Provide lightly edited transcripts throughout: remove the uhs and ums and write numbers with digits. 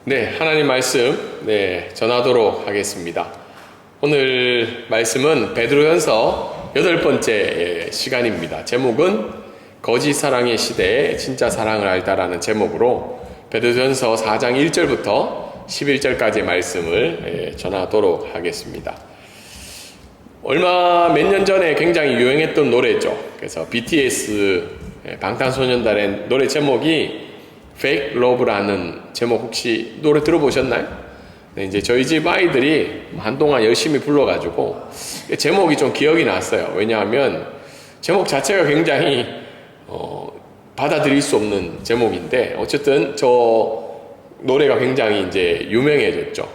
네, 하나님 말씀 전하도록 하겠습니다. 오늘 말씀은 베드로전서 8번째 시간입니다. 제목은 거짓 사랑의 시대에 진짜 사랑을 알다라는 제목으로 베드로전서 4장 1절부터 11절까지의 말씀을 전하도록 하겠습니다. 몇 년 전에 굉장히 유행했던 노래죠. 그래서 BTS 방탄소년단의 노래 제목이 Fake Love라는 제목 혹시 노래 들어보셨나요? 네, 이제 저희 집 아이들이 한동안 열심히 불러가지고 제목이 좀 기억이 났어요. 왜냐하면 제목 자체가 굉장히 받아들일 수 없는 제목인데 어쨌든 저 노래가 굉장히 이제 유명해졌죠.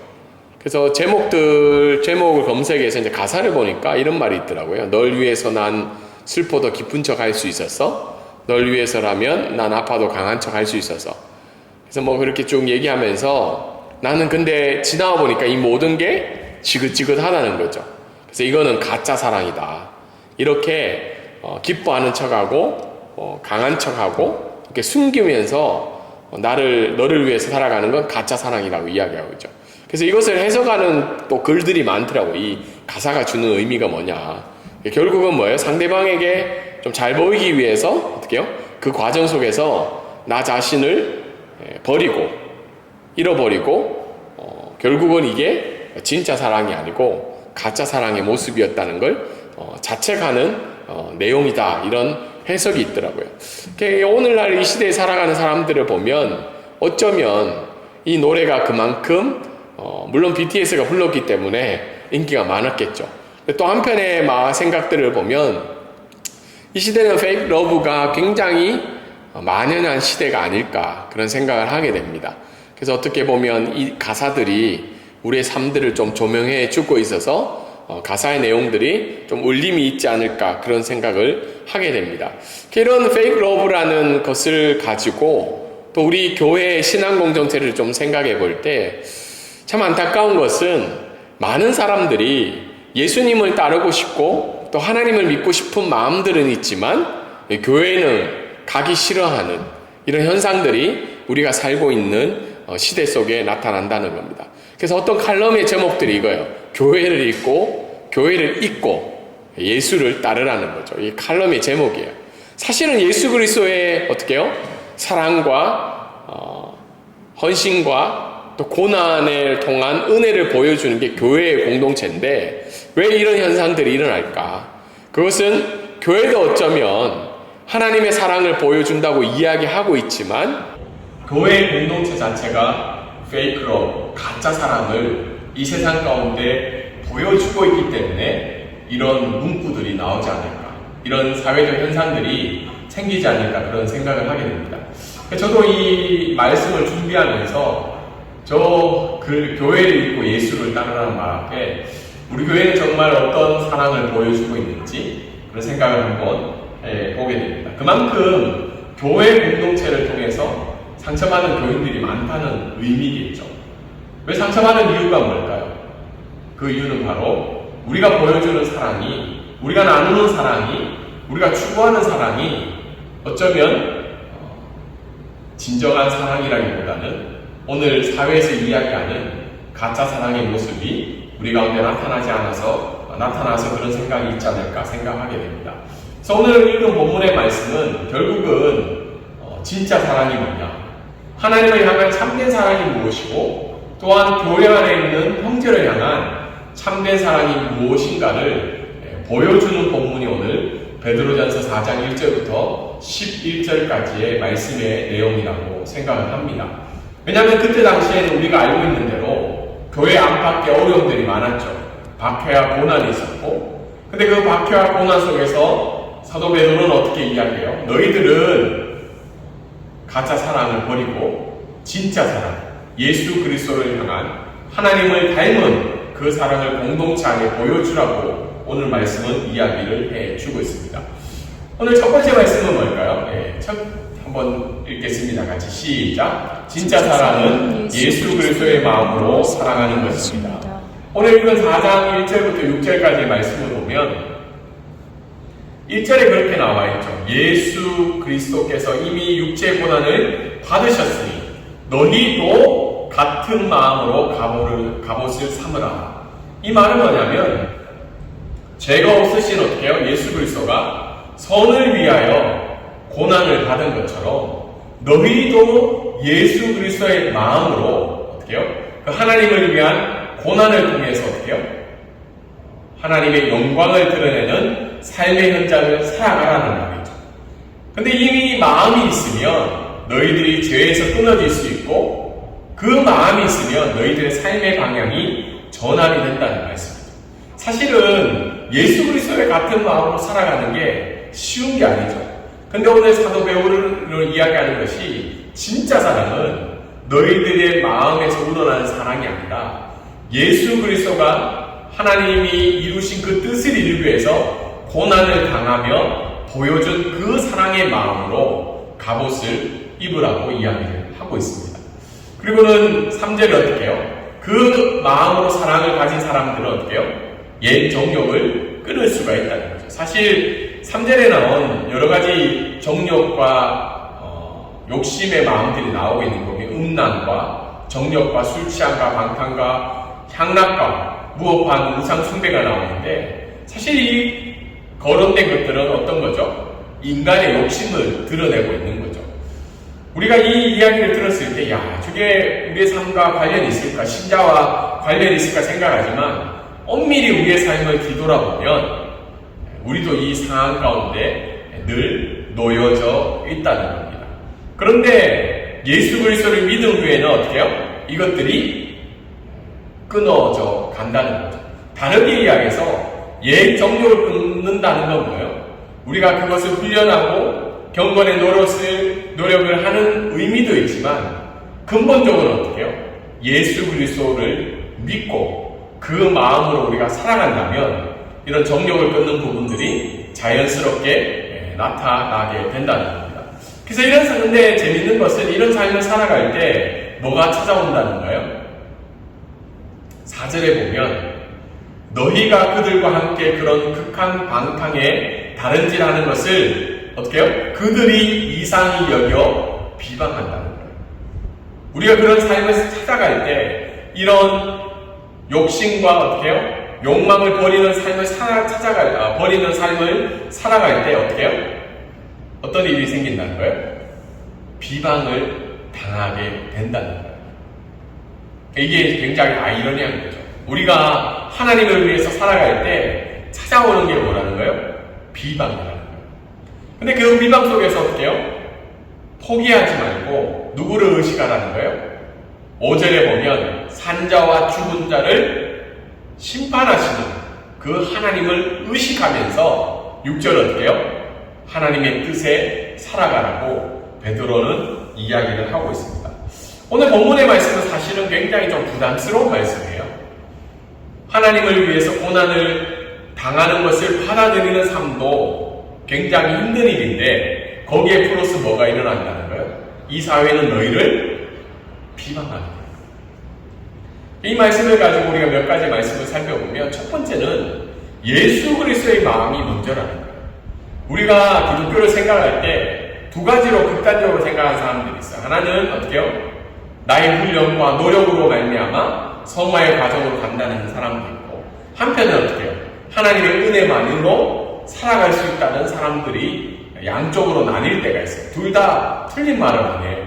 그래서 제목을 검색해서 이제 가사를 보니까 이런 말이 있더라고요. 널 위해서 난 슬퍼도 기쁜 척 할 수 있었어. 널 위해서라면 난 아파도 강한 척 할 수 있어서. 그래서 그렇게 쭉 얘기하면서 나는 근데 지나와 보니까 이 모든 게 지긋지긋하다는 거죠. 그래서 이거는 가짜 사랑이다. 이렇게 기뻐하는 척하고 강한 척하고 이렇게 숨기면서 너를 위해서 살아가는 건 가짜 사랑이라고 이야기하고 있죠. 그래서 이것을 해석하는 또 글들이 많더라고요. 이 가사가 주는 의미가 뭐냐. 결국은 뭐예요? 상대방에게 좀 잘 보이기 위해서 어떻게요? 그 과정 속에서 나 자신을 버리고 잃어버리고 결국은 이게 진짜 사랑이 아니고 가짜 사랑의 모습이었다는 걸 자책하는 내용이다. 이런 해석이 있더라고요. 오늘날 이 시대에 살아가는 사람들을 보면 어쩌면 이 노래가 그만큼 물론 BTS가 불렀기 때문에 인기가 많았겠죠. 또 한편의 생각들을 보면 이 시대는 페이크 러브가 굉장히 만연한 시대가 아닐까 그런 생각을 하게 됩니다. 그래서 어떻게 보면 이 가사들이 우리의 삶들을 좀 조명해 주고 있어서 가사의 내용들이 좀 울림이 있지 않을까 그런 생각을 하게 됩니다. 이런 페이크 러브라는 것을 가지고 또 우리 교회의 신앙 공동체를 좀 생각해 볼 때 참 안타까운 것은 많은 사람들이 예수님을 따르고 싶고 또 하나님을 믿고 싶은 마음들은 있지만 교회는 가기 싫어하는 이런 현상들이 우리가 살고 있는 시대 속에 나타난다는 겁니다. 그래서 어떤 칼럼의 제목들이 이거예요. 교회를 잊고 예수를 따르라는 거죠. 이 칼럼의 제목이에요. 사실은 예수 그리스도의 사랑과 헌신과 또 고난을 통한 은혜를 보여주는 게 교회의 공동체인데 왜 이런 현상들이 일어날까? 그것은 교회도 어쩌면 하나님의 사랑을 보여준다고 이야기하고 있지만 교회의 공동체 자체가 페이크 러브, 가짜 사랑을 이 세상 가운데 보여주고 있기 때문에 이런 문구들이 나오지 않을까, 이런 사회적 현상들이 생기지 않을까 그런 생각을 하게 됩니다. 저도 이 말씀을 준비하면서 교회를 믿고 예수를 따르라는 말 앞에 우리 교회는 정말 어떤 사랑을 보여주고 있는지 그런 생각을 한번 보게 됩니다. 그만큼 교회 공동체를 통해서 상처받는 교인들이 많다는 의미겠죠. 왜 상처받는 이유가 뭘까요? 그 이유는 바로 우리가 보여주는 사랑이, 우리가 나누는 사랑이, 우리가 추구하는 사랑이 어쩌면 진정한 사랑이라기보다는 오늘 사회에서 이야기하는 가짜 사랑의 모습이 우리 가운데 나타나서 그런 생각이 있지 않을까 생각하게 됩니다. 그래서 오늘 읽은 본문의 말씀은 결국은 진짜 사랑이 뭐냐, 하나님을 향한 참된 사랑이 무엇이고 또한 교회 안에 있는 형제를 향한 참된 사랑이 무엇인가를 보여주는 본문이 오늘 베드로전서 4장 1절부터 11절까지의 말씀의 내용이라고 생각을 합니다. 왜냐하면 그때 당시에는 우리가 알고 있는 대로 교회 안팎에 어려움들이 많았죠. 박해와 고난이 있었고, 근데 그 박해와 고난 속에서 사도 베드로는 어떻게 이야기해요? 너희들은 가짜 사랑을 버리고 진짜 사랑, 예수 그리스도를 향한 하나님을 닮은 그 사랑을 공동체 안에 보여주라고 오늘 말씀은 이야기를 해주고 있습니다. 오늘 첫 번째 말씀은 뭘까요? 한번 읽겠습니다. 같이 시작. 진짜 사랑은 예수 그리스도의 마음으로 사랑하는 것입니다. 오늘 읽은 4장 1절부터 6절까지의 말씀을 보면 1절에 그렇게 나와 있죠. 예수 그리스도께서 이미 육체의 고난을 받으셨으니 너희도 같은 마음으로 갑옷을 삼으라. 이 말은 뭐냐면 죄가 없으신 어떻게요? 예수 그리스도가 선을 위하여 고난을 받은 것처럼 너희도 예수 그리스도의 마음으로 어떻게요? 그 하나님을 위한 고난을 통해서 어떻게요? 하나님의 영광을 드러내는 삶의 현장을 살아가라는 말이죠. 근데 이미 마음이 있으면 너희들이 죄에서 끊어질 수 있고 그 마음이 있으면 너희들의 삶의 방향이 전환이 된다는 말씀입니다. 사실은 예수 그리스도의 같은 마음으로 살아가는 게 쉬운 게 아니죠. 근데 오늘 사도 베드로를 이야기하는 것이 진짜 사랑은 너희들의 마음에서 우러나는 사랑이 아니라 예수 그리스도가 하나님이 이루신 그 뜻을 이루기 위해서 고난을 당하며 보여준 그 사랑의 마음으로 갑옷을 입으라고 이야기를 하고 있습니다. 그리고는 3절에 어떻게 해요? 그 마음으로 사랑을 가진 사람들은 어떻게 해요? 옛 정욕을 끊을 수가 있다는 거죠. 사실 3절에 나온 여러 가지 정욕과 욕심의 마음들이 나오고 있는 거면 음란과 정욕과 술 취함과 방탕과 향락과 무업한 우상 숭배가 나오는데 사실 이 거론된 것들은 어떤 거죠? 인간의 욕심을 드러내고 있는 거죠. 우리가 이 이야기를 들었을 때 저게 우리의 삶과 관련이 있을까? 신자와 관련이 있을까 생각하지만 엄밀히 우리의 삶을 뒤돌아보면 우리도 이 상황 가운데 늘 놓여져 있다는 겁니다. 그런데 예수 그리스도를 믿은 후에는 어떻게 해요? 이것들이 끊어져 간다는 거죠. 다르게 이야기해서 옛 정욕을 끊는다는 건 뭐예요? 우리가 그것을 훈련하고 경건의 노력을 하는 의미도 있지만 근본적으로 어떻게 해요? 예수 그리스도를 믿고 그 마음으로 우리가 살아간다면 이런 정욕을 끊는 부분들이 자연스럽게 나타나게 된다는 겁니다. 그래서 근데 재밌는 것은 이런 삶을 살아갈 때 뭐가 찾아온다는가요? 4절에 보면 너희가 그들과 함께 그런 극한 방탕에 다른질하는 것을 어떻게 해요? 그들이 이상히 여겨 비방한다는 거예요. 우리가 그런 삶을 찾아갈 때 이런 욕심과 어떻게 해요? 욕망을 버리는 삶을 버리는 삶을 살아갈 때 어떻게 해요? 어떤 일이 생긴다는 거예요? 비방을 당하게 된다는 거예요. 이게 굉장히 아이러니한 거죠. 우리가 하나님을 위해서 살아갈 때 찾아오는 게 뭐라는 거예요? 비방이라는 거예요. 근데 그 비방 속에서 어떻게 해요? 포기하지 말고 누구를 의식하라는 거예요? 5절에 보면 산자와 죽은 자를 심판하시는 그 하나님을 의식하면서 6절 어떻게 해요? 하나님의 뜻에 살아가라고 베드로는 이야기를 하고 있습니다. 오늘 본문의 말씀은 사실은 굉장히 좀 부담스러운 말씀이에요. 하나님을 위해서 고난을 당하는 것을 받아들이는 삶도 굉장히 힘든 일인데 거기에 플러스 뭐가 일어난다는 거예요? 이 사회는 너희를 비방하는 거예요. 이 말씀을 가지고 우리가 몇 가지 말씀을 살펴보면 첫 번째는 예수 그리스도의 마음이 먼저라는 거예요. 우리가 기독교를 생각할 때 두 가지로 극단적으로 생각하는 사람들이 있어요. 하나는 어떻게 해요? 나의 훈련과 노력으로 말미암아 성화의 과정으로 간다는 사람도 있고 한편은 어떻게 해요? 하나님의 은혜만으로 살아갈 수 있다는 사람들이 양쪽으로 나뉠 때가 있어요. 둘 다 틀린 말은 아니에요.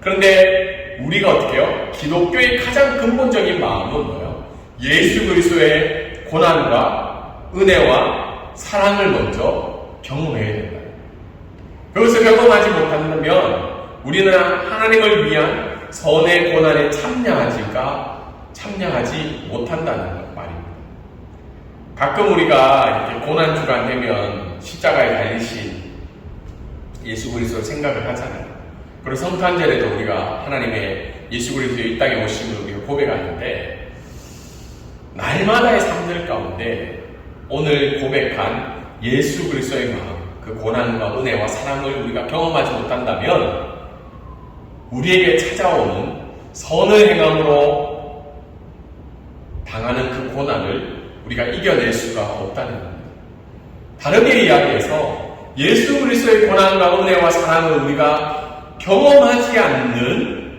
그런데 우리가 어떻게 해요? 기독교의 가장 근본적인 마음은 뭐예요? 예수 그리스도의 고난과 은혜와 사랑을 먼저 경험해야 된다. 그것을 경험하지 못한다면 우리는 하나님을 위한 선의 고난에 참여하지 못한다는 말입니다. 가끔 우리가 이렇게 고난주간 되면 십자가에 달리신 예수 그리스도를 생각을 하잖아요. 그리고 성탄절에도 우리가 하나님의 예수 그리스도의 이 땅에 오심을 우리가 고백하는데 날마다의 삶들 가운데 오늘 고백한 예수 그리스도의 마음, 그 고난과 은혜와 사랑을 우리가 경험하지 못한다면 우리에게 찾아오는 선을 행함으로 당하는 그 고난을 우리가 이겨낼 수가 없다는 겁니다. 다르게 이야기해서 예수 그리스도의 고난과 은혜와 사랑을 우리가 경험하지 않는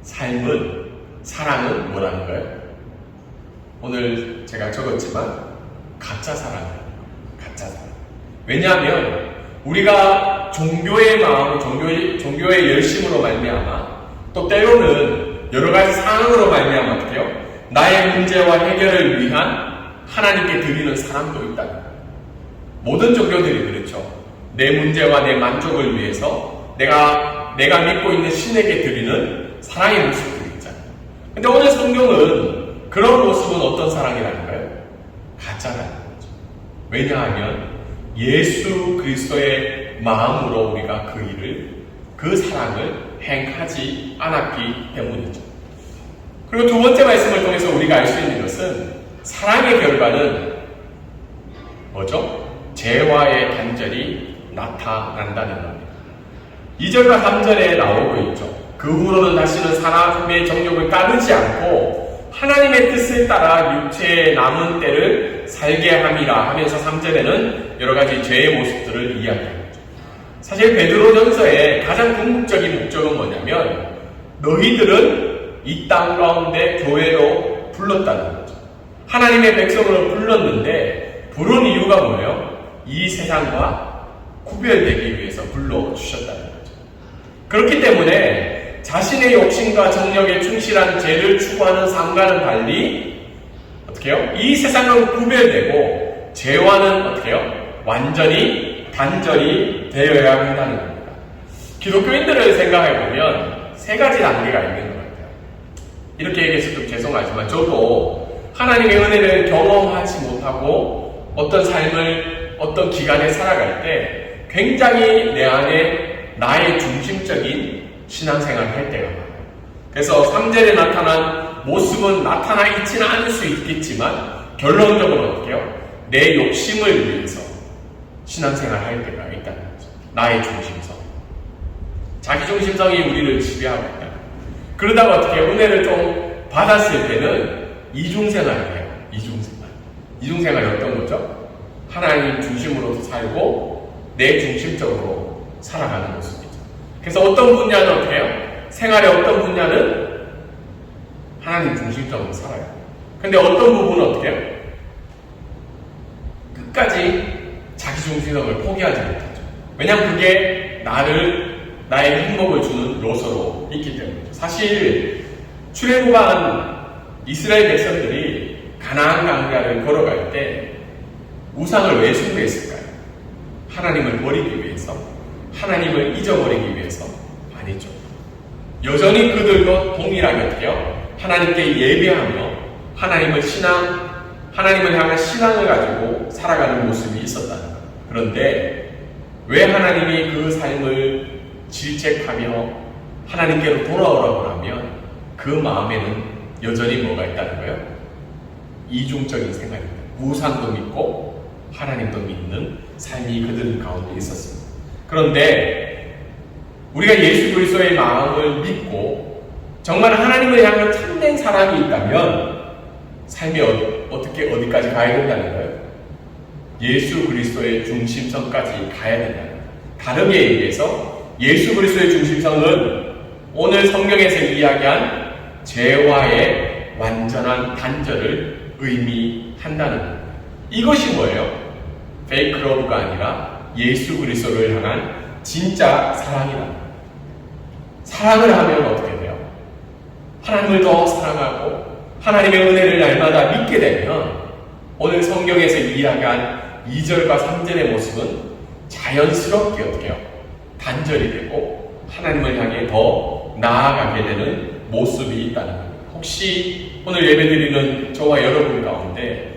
삶은 사랑은 뭐라는 거예요? 오늘 제가 적었지만 가짜 사랑이에요. 가짜 사랑. 왜냐하면 우리가 종교의 마음, 종교의 열심으로 말미암아 또 때로는 여러 가지 상황으로 말미암아 어떻게요? 나의 문제와 해결을 위한 하나님께 드리는 사랑도 있다는 거예요. 모든 종교들이 그렇죠. 내 문제와 내 만족을 위해서 내가 믿고 있는 신에게 드리는 사랑의 모습들이 있잖아요. 근데 오늘 성경은 그런 모습은 어떤 사랑이라는 거예요? 가짜라는 거죠. 왜냐하면 예수 그리스도의 마음으로 우리가 그 사랑을 행하지 않았기 때문이죠. 그리고 두 번째 말씀을 통해서 우리가 알 수 있는 것은 사랑의 결과는 뭐죠? 죄와의 단절이 나타난다는 겁니다. 2절과 3절에 나오고 있죠. 그 후로는 다시는 사람의 정욕을 따르지 않고 하나님의 뜻을 따라 육체의 남은 때를 살게 함이라 하면서 3절에는 여러 가지 죄의 모습들을 이야기합니다. 사실 베드로전서의 가장 궁극적인 목적은 뭐냐면 너희들은 이 땅 가운데 교회로 불렀다는 거죠. 하나님의 백성으로 불렀는데 부른 이유가 뭐예요? 이 세상과 구별되기 위해서 불러주셨다는 거죠. 그렇기 때문에 자신의 욕심과 정력에 충실한 죄를 추구하는 삶과는 달리 어떻게 해요? 이 세상은 구별되고 죄와는 어떻게 해요? 완전히 단절이 되어야 한다는 겁니다. 기독교인들을 생각해보면 세 가지 단계가 있는 것 같아요. 이렇게 얘기해서 좀 죄송하지만 저도 하나님의 은혜를 경험하지 못하고 어떤 삶을 어떤 기간에 살아갈 때 굉장히 내 안에 나의 중심적인 신앙생활을 할 때가 많아요. 그래서 3절에 나타난 모습은 나타나 있지는 않을 수 있겠지만 결론적으로 어떻게 해요? 내 욕심을 위해서 신앙생활을 할 때가 있다는 거죠. 나의 중심성. 자기중심성이 우리를 지배하고 있다. 그러다가 어떻게 은혜를 좀 받았을 때는 이중생활을 해요. 이중생활. 이중생활이 어떤 거죠? 하나님 중심으로도 살고 내 중심적으로 살아가는 모습이죠. 그래서 어떤 분야는 어떻게 해요? 생활의 어떤 분야는 하나님 중심적으로 살아요. 근데 어떤 부분은 어떻게 해요? 끝까지 자기 중심성을 포기하지 못하죠. 왜냐하면 그게 나의 행복을 주는 요소로 있기 때문이죠. 사실 출애굽한 이스라엘 백성들이 가나안 강가를 걸어갈 때 우상을 왜 숭배했을까요? 하나님을 버리기 위해서, 하나님을 잊어버리기 위해서 아니죠. 여전히 그들도 동일하게 어떻게요? 하나님께 예배하며 하나님을 향한 신앙을 가지고 살아가는 모습이 있었다는 거예요. 그런데 왜 하나님이 그 삶을 질책하며 하나님께로 돌아오라고 하면 그 마음에는 여전히 뭐가 있다는 거예요? 이중적인 생각입니다. 우상도 믿고 하나님도 믿는 삶이 그들 가운데 있었습니다. 그런데 우리가 예수 그리스도의 마음을 믿고 정말 하나님을 향한 참된 사랑이 있다면 삶이 어디까지 가야 된다는 거예요? 예수 그리스도의 중심성까지 가야 된다는 거예요. 다르게 얘기해서 예수 그리스도의 중심성은 오늘 성경에서 이야기한 죄와의 완전한 단절을 의미한다는 거예요. 이것이 뭐예요? 페이크 러브가 아니라 예수 그리스도를 향한 진짜 사랑이다. 사랑을 하면 어떻게 돼요? 하나님을 더 사랑하고 하나님의 은혜를 날마다 믿게 되면 오늘 성경에서 이야기한 2절과 3절의 모습은 자연스럽게 어떻게 해요? 단절이 되고 하나님을 향해 더 나아가게 되는 모습이 있다는 겁니다. 혹시 오늘 예배드리는 저와 여러분 가운데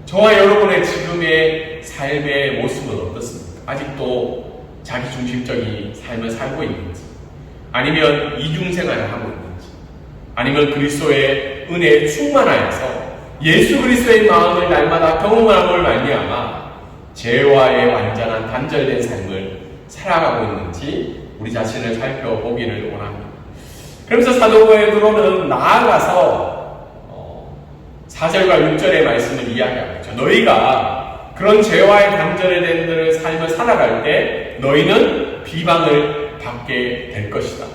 저와 여러분의 지금의 삶의 모습은 어떻습니까? 아직도 자기중심적인 삶을 살고 있는지, 아니면 이중생활을 하고 있는지, 아니면 그리스도의 은혜에 충만하여서 예수 그리스도의 마음을 날마다 경험함을 말미암아 죄와의 완전한 단절된 삶을 살아가고 있는지 우리 자신을 살펴보기를 원합니다. 그러면서 사도 베드로는 나아가서 4절과 6절의 말씀을 이야기하고 있죠. 너희가 그런 죄와의 단절된 삶을 살아갈 때 너희는 비방을 받게 될 것이다.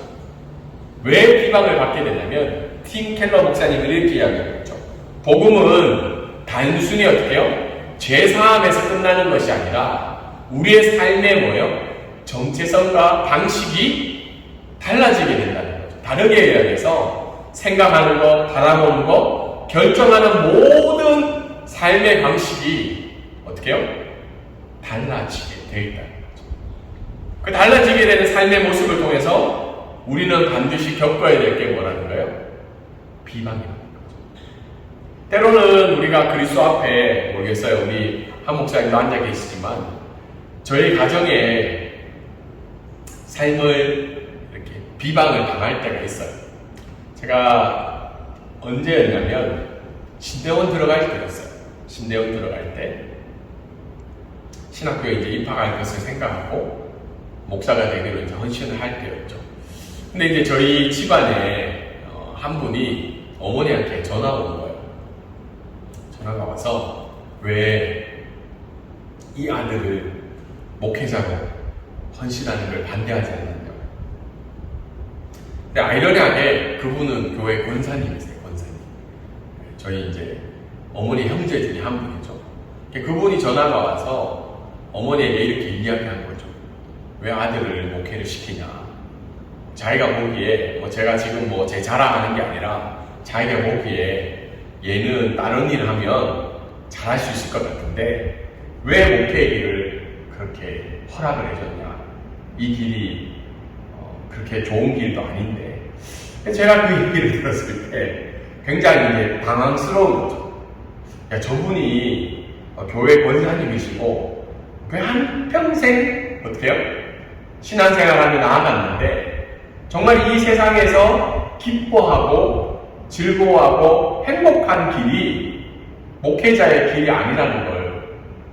왜 비방을 받게 되냐면 팀 켈러 목사님은 이렇게 이야기했죠. 복음은 단순히 어떻게 해요? 죄사함에서 끝나는 것이 아니라 우리의 삶의 뭐예요? 정체성과 방식이 달라지게 된다는 거죠. 다르게 이야기해서 생각하는 것, 바라보는 것, 결정하는 모든 삶의 방식이 어떻게 해요? 달라지게 되어 있다는 거죠. 그 달라지게 되는 삶의 모습을 통해서 우리는 반드시 겪어야 될 게 뭐라는 거예요? 비방이라는 거죠. 때로는 우리가 그리스도 앞에 모르겠어요. 우리 한 목사님도 앉아 계시지만 저희 가정에 삶을 이렇게 비방을 당할 때가 있어요. 제가 언제였냐면 신대원 들어갈 때였어요. 신대원 들어갈 때 신학교에 이제 입학할 것을 생각하고 목사가 되기로 이제 헌신을 할 때였죠. 근데 이제 저희 집안에 한 분이 어머니한테 전화가 온 거예요. 전화가 와서 왜 이 아들을 목회자로 헌신하는 걸 반대하지 않느냐고. 근데 아이러니하게 그분은 교회 권사님이세요, 권사님. 저희 이제 어머니 형제 중에 한 분이죠. 그분이 전화가 와서 어머니에게 이렇게 이야기한 거죠. 왜 아들을 목회를 시키냐. 자기가 보기에, 제가 지금 제 자랑하는 게 아니라 자기가 보기에 얘는 다른 일을 하면 잘할 수 있을 것 같은데 왜 목회의 길을 그렇게 허락을 해줬냐. 이 길이 그렇게 좋은 길도 아닌데. 제가 그 얘기를 들었을 때 굉장히 이제 당황스러운 거죠. 야, 저분이 교회 권사님이시고 그 한평생 어떻게 해요? 신앙생활하며 나아갔는데 정말 이 세상에서 기뻐하고 즐거워하고 행복한 길이 목회자의 길이 아니라는 걸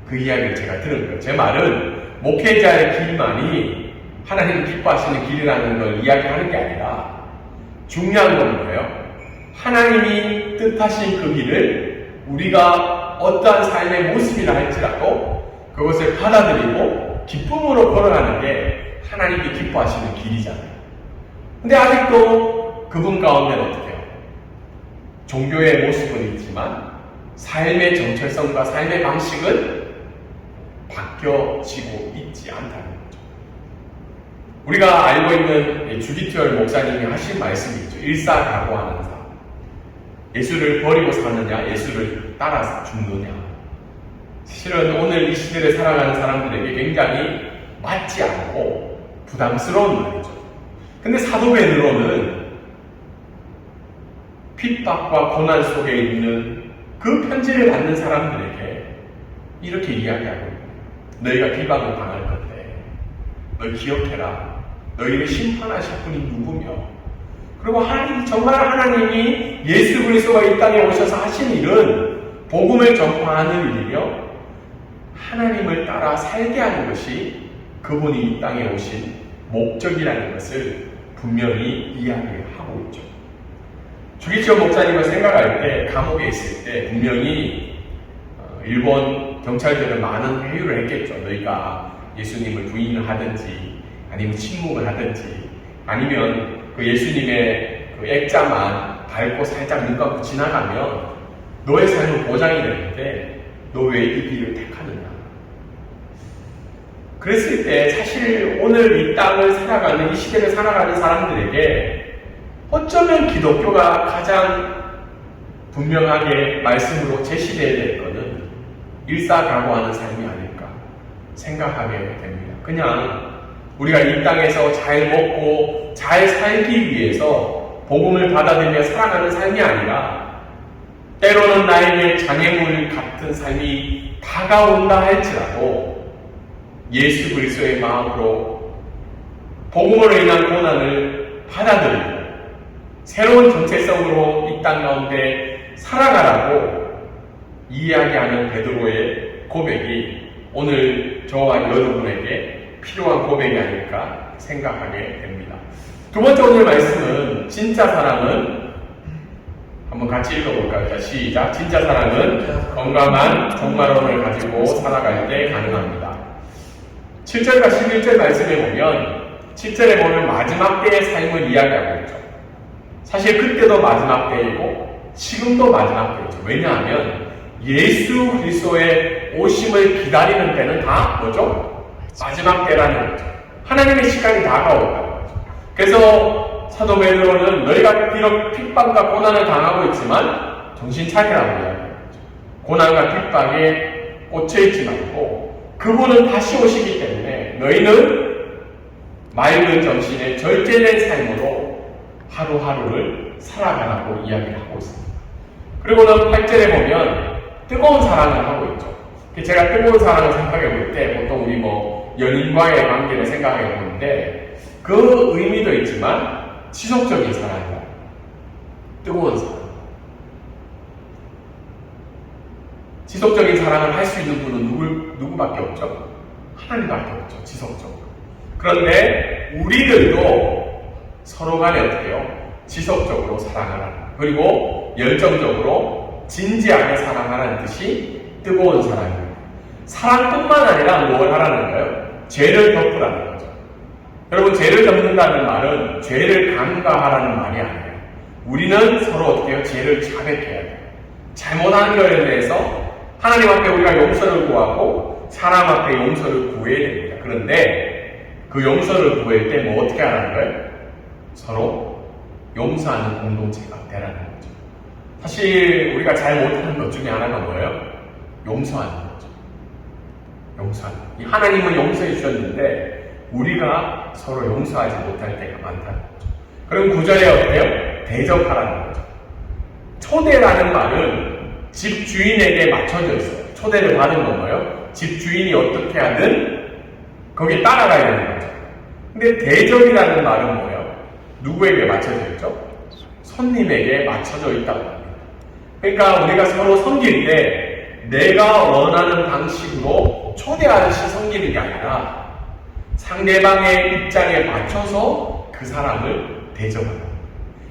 그 이야기를 제가 들은 거예요. 제 말은 목회자의 길만이 하나님 기뻐하시는 길이라는 걸 이야기하는 게 아니라 중요한 건 뭐예요? 하나님이 뜻하신 그 길을 우리가 어떠한 삶의 모습이라 할지라도 그것을 받아들이고 기쁨으로 걸어가는 게 하나님이 기뻐하시는 길이잖아요. 근데 아직도 그분 가운데는 어떻게 해요? 종교의 모습은 있지만 삶의 정체성과 삶의 방식은 바뀌어지고 있지 않다는 거죠. 우리가 알고 있는 주기투열 목사님이 하신 말씀이 있죠. 일사각오하는 삶. 예수를 버리고 사느냐, 예수를 따라서 죽느냐. 실은 오늘 이 시대를 살아가는 사람들에게 굉장히 맞지 않고 부담스러운 말이죠. 근데 사도 베드로는 핍박과 고난 속에 있는 그 편지를 받는 사람들에게 이렇게 이야기하고 있습니다. 너희가 비방을 당할 건데 너희 기억해라. 너희를 심판하실 분이 누구며 그리고 정말 하나님이 예수 그리스도가 이 땅에 오셔서 하신 일은 복음을 전파하는 일이며 하나님을 따라 살게 하는 것이 그분이 이 땅에 오신 목적이라는 것을 분명히 이야기하고 있죠. 주기철 목사님을 생각할 때 감옥에 있을 때 분명히 일본 경찰들은 많은 회유를 했겠죠. 너희가 예수님을 부인을 하든지 아니면 침묵을 하든지 아니면 그 예수님의 그 액자만 밟고 살짝 눈 감고 지나가면 너의 삶은 보장이 되는데 너 왜 이 길을 택하느냐. 그랬을 때 사실 오늘 이 땅을 살아가는 이 시대를 살아가는 사람들에게 어쩌면 기독교가 가장 분명하게 말씀으로 제시되어야 될 것은 일사각오하는 삶이 아닐까 생각하게 됩니다. 그냥 우리가 이 땅에서 잘 먹고 잘 살기 위해서 복음을 받아들이며 살아가는 삶이 아니라 때로는 나에게 장애물 같은 삶이 다가온다 할지라도 예수 그리스도의 마음으로 복음으로 인한 고난을 받아들이고 새로운 정체성으로 이 땅 가운데 살아가라고 이야기하는 베드로의 고백이 오늘 저와 여러분에게 필요한 고백이 아닐까 생각하게 됩니다. 두 번째 오늘 말씀은 진짜 사랑은 한번 같이 읽어볼까요? 자, 시작. 진짜 사랑은 건강한 종말론을 가지고 살아갈 때 가능합니다. 7절과 11절 말씀에 보면 7절에 보면 마지막 때의 삶을 이야기하고 있죠. 사실 그때도 마지막 때이고 지금도 마지막 때이죠. 왜냐하면 예수 그리스도의 오심을 기다리는 때는 다 뭐죠? 마지막 때라는 거죠. 하나님의 시간이 다가온다는 거죠. 그래서 사도 베드로는 너희가 비록 핍박과 고난을 당하고 있지만 정신 차리라고 이야기합니다. 고난과 핍박에 꽂혀있지 말고 그분은 다시 오시기 때문에 너희는 맑은 정신에 절제된 삶으로 하루하루를 살아가라고 이야기를 하고 있습니다. 그리고는 8절에 보면 뜨거운 사랑을 하고 있죠. 제가 뜨거운 사랑을 생각해 볼 때 보통 우리 연인과의 관계를 생각해 보는데 그 의미도 있지만 지속적인 사랑이다. 뜨거운 사랑. 지속적인 사랑을 할 수 있는 분은 누구밖에 없죠? 하나님밖에 없죠. 지속적으로. 그런데 우리들도 서로 간에 어떻게 해요? 지속적으로 사랑을 하는. 그리고 열정적으로 진지하게 사랑하라는 뜻이 뜨거운 사랑입니다. 사랑뿐만 아니라 뭘 하라는 거예요? 죄를 덮으라는 거죠. 여러분, 죄를 덮는다는 말은 죄를 간과하라는 말이 아니에요. 우리는 서로 어떻게 해요? 죄를 자백해야 돼요. 잘못한 것에 대해서 하나님 앞에 우리가 용서를 구하고 사람 앞에 용서를 구해야 됩니다. 그런데 그 용서를 구할 때 어떻게 하라는 거예요? 서로 용서하는 공동체가 되라는 거죠. 사실 우리가 잘 못하는 것 중에 하나가 뭐예요? 용서하는 거죠. 용서하는 거. 하나님은 용서해 주셨는데 우리가 서로 용서하지 못할 때가 많다는 거죠. 그럼 9절에 어때요? 대접하라는 거죠. 초대라는 말은 집 주인에게 맞춰져 있어요. 초대를 받은 건 뭐예요? 집 주인이 어떻게 하든 거기에 따라가야 되는 거죠. 근데 대접이라는 말은 뭐예요? 누구에게 맞춰져 있죠? 손님에게 맞춰져 있다고 합니다. 그러니까 우리가 서로 섬길 때 내가 원하는 방식으로 초대하듯이 섬기는 게 아니라 상대방의 입장에 맞춰서 그 사람을 대접하는 거예요.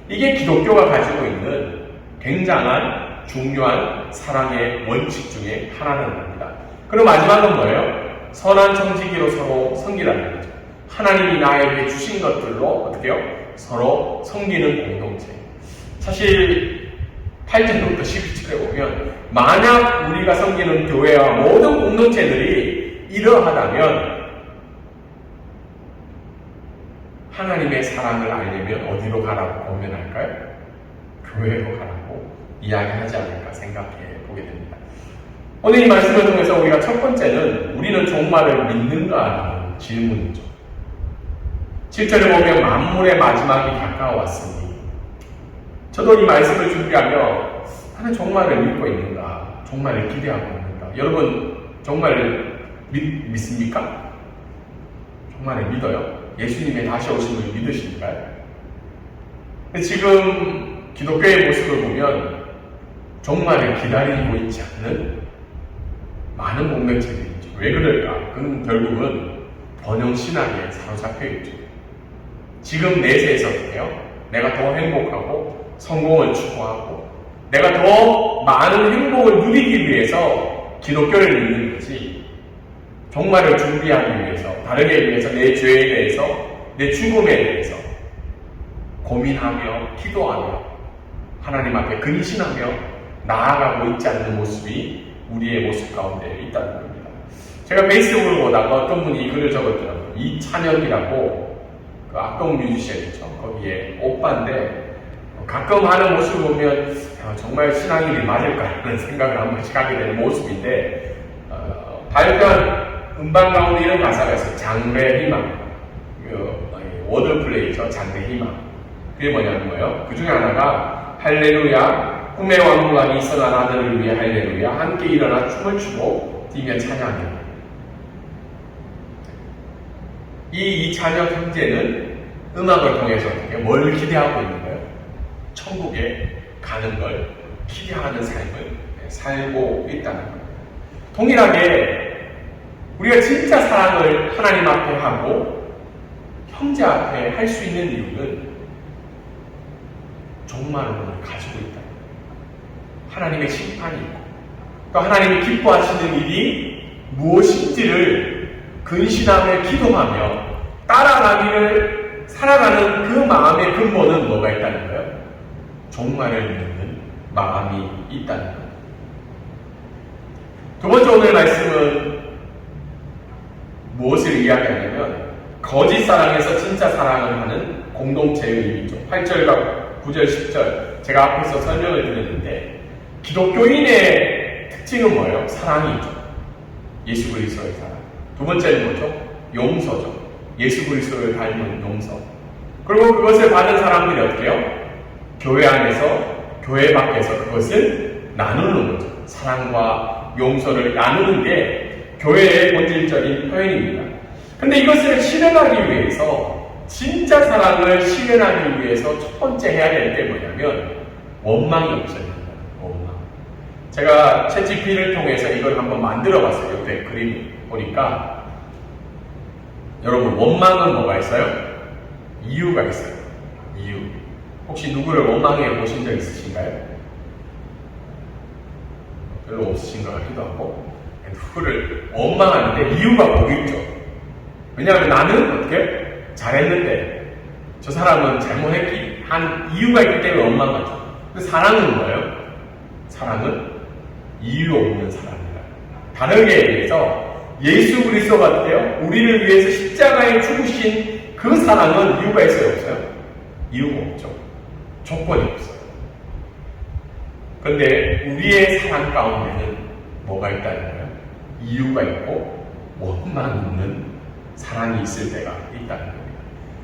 이게 기독교가 가지고 있는 굉장한 중요한 사랑의 원칙 중에 하나라는 겁니다. 그럼 마지막은 뭐예요? 선한 청지기로 서로 섬기라는 거죠. 하나님이 나에게 주신 것들로 어떻게 해요? 서로 섬기는 공동체. 사실 8절부터 12절에 보면 만약 우리가 섬기는 교회와 모든 공동체들이 이러하다면 하나님의 사랑을 알려면 어디로 가라고 고민할까요? 교회로 가라고 이야기하지 않을까 생각해 보게 됩니다. 오늘 이 말씀을 통해서 우리가 첫 번째는 우리는 종말을 믿는가 하는 질문이죠. 7절을 보면 만물의 마지막이 가까워왔으니 저도 이 말씀을 준비하며 나는 종말을 믿고 있는가? 종말을 기대하고 있는가? 여러분 종말을 믿습니까? 종말을 믿어요? 예수님의 다시 오심을 믿으십니까요? 근데 지금 기독교의 모습을 보면 종말을 기다리고 있지 않는 많은 공동체들이 있죠. 왜 그럴까? 그건 결국은 번영신학에 사로잡혀 있죠. 지금 내세에서 어때요? 내가 더 행복하고 성공을 추구하고 내가 더 많은 행복을 누리기 위해서 기독교를 믿는 거지 종말을 준비하기 위해서 다르게 위해서 내 죄에 대해서 내 죽음에 대해서 고민하며 기도하며 하나님 앞에 근신하며 나아가고 있지 않는 모습이 우리의 모습 가운데 있다는 겁니다. 제가 페이스북을 보다가 어떤 분이 이 글을 적었더라고요. 이찬혁이라고 그 악동 뮤지션이죠. 거기에 오빠인데 가끔 하는 모습을 보면 정말 신앙인이 맞을까 그런 생각을 한 번씩 하게 되는 모습인데 발표한 음반 가운데 이런 가사가 있어요. 장래희망 워드플레이죠. 장래희망 그게 뭐냐는 거예요. 그 중에 하나가 할렐루야 꿈의 왕국왕이 있어난 아들을 위해 할렐루야 함께 일어나 춤을 추고 뛰며 찬양해. 이 찬양 형제는 음악을 통해서 뭘 기대하고 있는 거예요? 천국에 가는 걸 기대하는 삶을 살고 있다는 거예요. 동일하게 우리가 진짜 사랑을 하나님 앞에 하고 형제 앞에 할 수 있는 이유는 종말을 가지고 있다. 하나님의 심판이 있고 또 하나님이 기뻐하시는 일이 무엇인지를 근신하며 기도하며 따라가기를 살아가는 그 마음의 근본은 뭐가 있다는 거예요? 종말을 믿는 마음이 있다는 것. 두 번째 오늘 말씀은 무엇을 이야기하냐면 거짓 사랑에서 진짜 사랑을 하는 공동체의 의미죠. 8절과 9절, 10절 제가 앞에서 설명을 드렸는데 기독교인의 특징은 뭐예요? 사랑이죠. 예수 그리스도의 사랑. 두 번째는 뭐죠? 용서죠. 예수 그리스도를 닮은 용서. 그리고 그것을 받은 사람들이 어떻게 해요? 교회 안에서, 교회 밖에서 그것을 나누는 거죠. 사랑과 용서를 나누는 게 교회의 본질적인 표현입니다. 근데 이것을 실현하기 위해서, 진짜 사랑을 실현하기 위해서 첫 번째 해야 될 게 뭐냐면 원망이 없어야 됩니다. 원망. 제가 챗GPT를 통해서 이걸 한번 만들어 봤어요. 옆에 그림 보니까 여러분, 원망은 뭐가 있어요? 이유가 있어요. 이유. 혹시 누구를 원망해 보신 적 있으신가요? 별로 없으신 것 같기도 하고. 누구를 원망하는데 이유가 보이죠. 왜냐하면 나는 어떻게 잘했는데 저 사람은 잘못했기 한 이유가 있기 때문에 원망하죠. 근데 사랑은 뭐예요? 사랑은 이유 없는 사랑이다. 다르게 얘기해서 예수 그리스도가 어때요? 우리를 위해서 십자가에 죽으신 그 사랑은 이유가 있어요? 없어요? 이유가 없죠. 조건이 없어요. 그런데 우리의 사랑 가운데는 뭐가 있다는 거예요? 이유가 있고 원망 있는 사랑이 있을 때가 있다는 겁니다.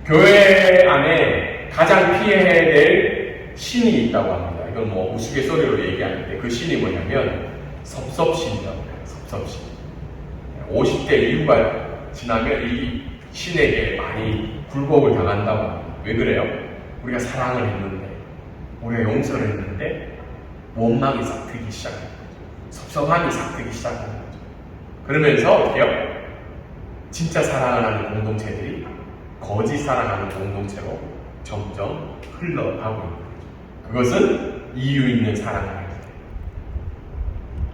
교회 안에 가장 피해야 될 신이 있다고 합니다. 이건 뭐 우스갯소리로 얘기하는데 그 신이 뭐냐면 섭섭신이라고 해요. 섭섭신. 50대 이후가 지나면 이 신에게 많이 굴복을 당한다고 합니다. 왜 그래요? 우리가 사랑을 했는데, 우리가 용서를 했는데 원망이 싹 트기 시작하는 거죠. 섭섭함이 싹 트기 시작하는 거죠. 그러면서 어떻게 해요? 진짜 사랑을 하는 공동체들이 거짓 사랑하는 공동체로 점점 흘러가고 있는 거죠. 그것은 이유 있는 사랑을 할 때,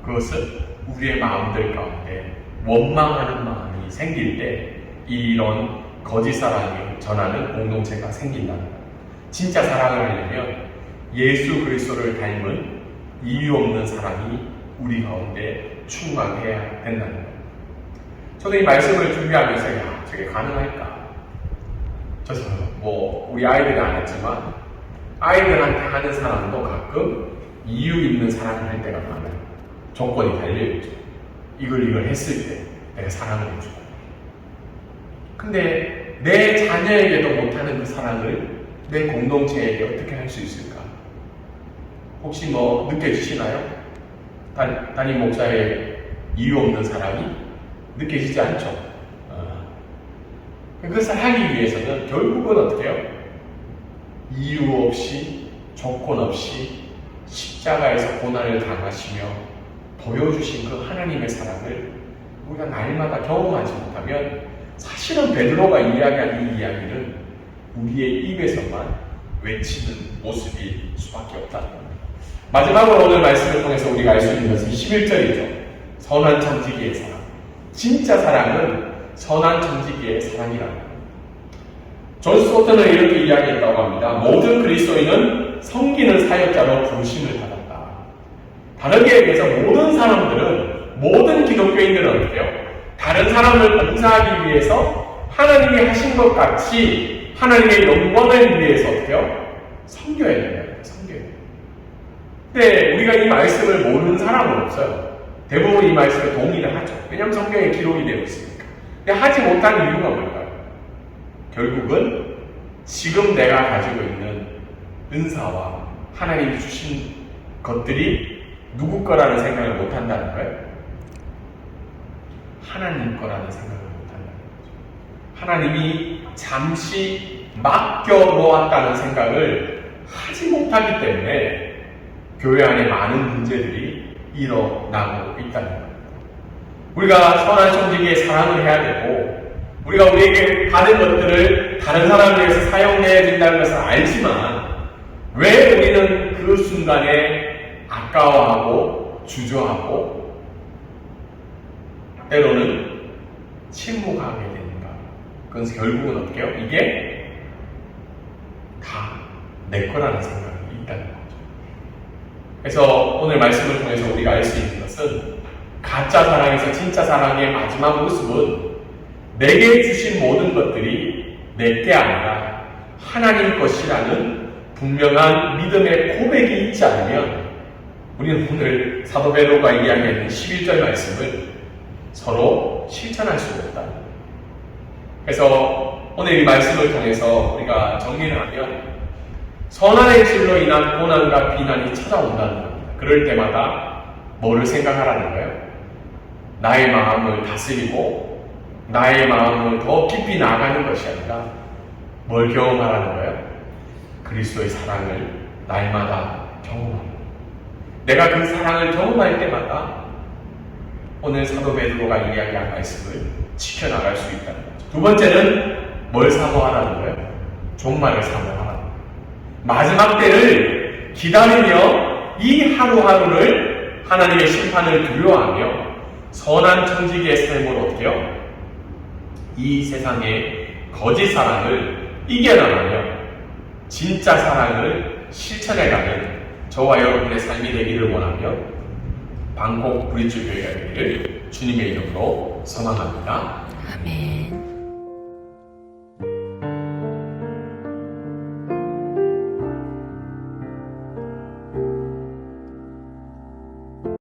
그것은 우리의 마음들 가운데 원망하는 마음이 생길 때 이런 거짓 사랑을 전하는 공동체가 생긴다는 거예요. 진짜 사랑을 하려면 예수 그리스도를 닮은 이유 없는 사랑이 우리 가운데 충만해야 된다는 거예요. 저도 이 말씀을 준비하면서 저게 가능할까? 저도 우리 아이들은 안 했지만 아이들한테 하는 사랑도 가끔 이유 있는 사랑을 할 때가 많아요. 조건이 달려있죠. 이걸 했을 때 내가 사랑을 해주고. 근데 내 자녀에게도 못하는 그 사랑을 내 공동체에게 어떻게 할 수 있을까? 혹시 느껴지시나요? 담임 목사의 이유 없는 사랑이 느껴지지 않죠? 그것을 하기 위해서는 결국은 어떻게 해요? 이유 없이, 조건 없이 십자가에서 고난을 당하시며 보여주신 그 하나님의 사랑을 우리가 날마다 경험하지 못하면 사실은 베드로가 이야기한 이 이야기는 우리의 입에서만 외치는 모습일 수밖에 없다는 겁니다. 마지막으로 오늘 말씀을 통해서 우리가 알 수 있는 것은 11절이죠. 선한 청지기의 사랑. 진짜 사랑은 선한 청지기의 사랑이라는 겁니다. 존 스토트는 이렇게 이야기했다고 합니다. 모든 그리스도인은 섬기는 사역자로 부르심을 받았다. 다르게 얘기해서 모든 사람들은, 모든 기독교인들은 어때요? 다른 사람을 봉사하기 위해서 하나님이 하신 것 같이 하나님의 영광을 위해서 어때요? 섬겨야 된다. 섬겨야 돼요. 근데 우리가 이 말씀을 모르는 사람은 없어요. 대부분 이 말씀에 동의를 하죠. 왜냐하면 성경에 기록이 되어 있으니까. 근데 하지 못하는 이유가 뭘까요? 결국은 지금 내가 가지고 있는 은사와 하나님이 주신 것들이 누구 거라는 생각을 못 한다는 거예요. 하나님 거라는 생각을 못 한다는 거죠. 하나님이 잠시 맡겨 놓았다는 생각을 하지 못하기 때문에 교회 안에 많은 문제들이 일어나고 있다는 거예요. 우리가 선한 청지기의 사랑을 해야 되고, 우리가 우리에게 받은 것들을 다른 사람을 위해서 사용해야 된다는 것을 알지만, 왜 우리는 그 순간에 아까워하고 주저하고 때로는 침묵하게 되는가? 그건 결국은 어떻게 해요? 이게 다 내 거라는 생각이 있다는 거죠. 그래서 오늘 말씀을 통해서 우리가 알 수 있는 것은 가짜 사랑에서 진짜 사랑의 마지막 모습은 내게 주신 모든 것들이 내게 아니라 하나님 것이라는 분명한 믿음의 고백이 있지 않으면 우리는 오늘 사도 베드로가 이야기하는 11절 말씀을 서로 실천할 수가 없다. 그래서 오늘 이 말씀을 통해서 우리가 정리를 하면 선한 행실로 인한 고난과 비난이 찾아온다는 겁니다. 그럴 때마다 뭐를 생각하라는 거예요? 나의 마음을 다스리고 나의 마음을 더 깊이 나아가는 것이 아니라 뭘 경험하라는 거예요? 그리스도의 사랑을 날마다 경험하는 거예요. 내가 그 사랑을 경험할 때마다 오늘 사도 베드로가 이야기한 말씀을 지켜나갈 수 있다는 거죠. 두 번째는 뭘 사모하라는 거예요? 종말을 사모하라는 거예요. 마지막 때를 기다리며 이 하루하루를 하나님의 심판을 두려워하며 선한 청지기의 삶을 어떻게 해요? 이 세상의 거짓 사랑을 이겨나가며 진짜 사랑을 실천해가는 저와 여러분의 삶이 되기를 원하며 방콕 브릿지 교회가 되기를 주님의 이름으로 소망합니다. 아멘.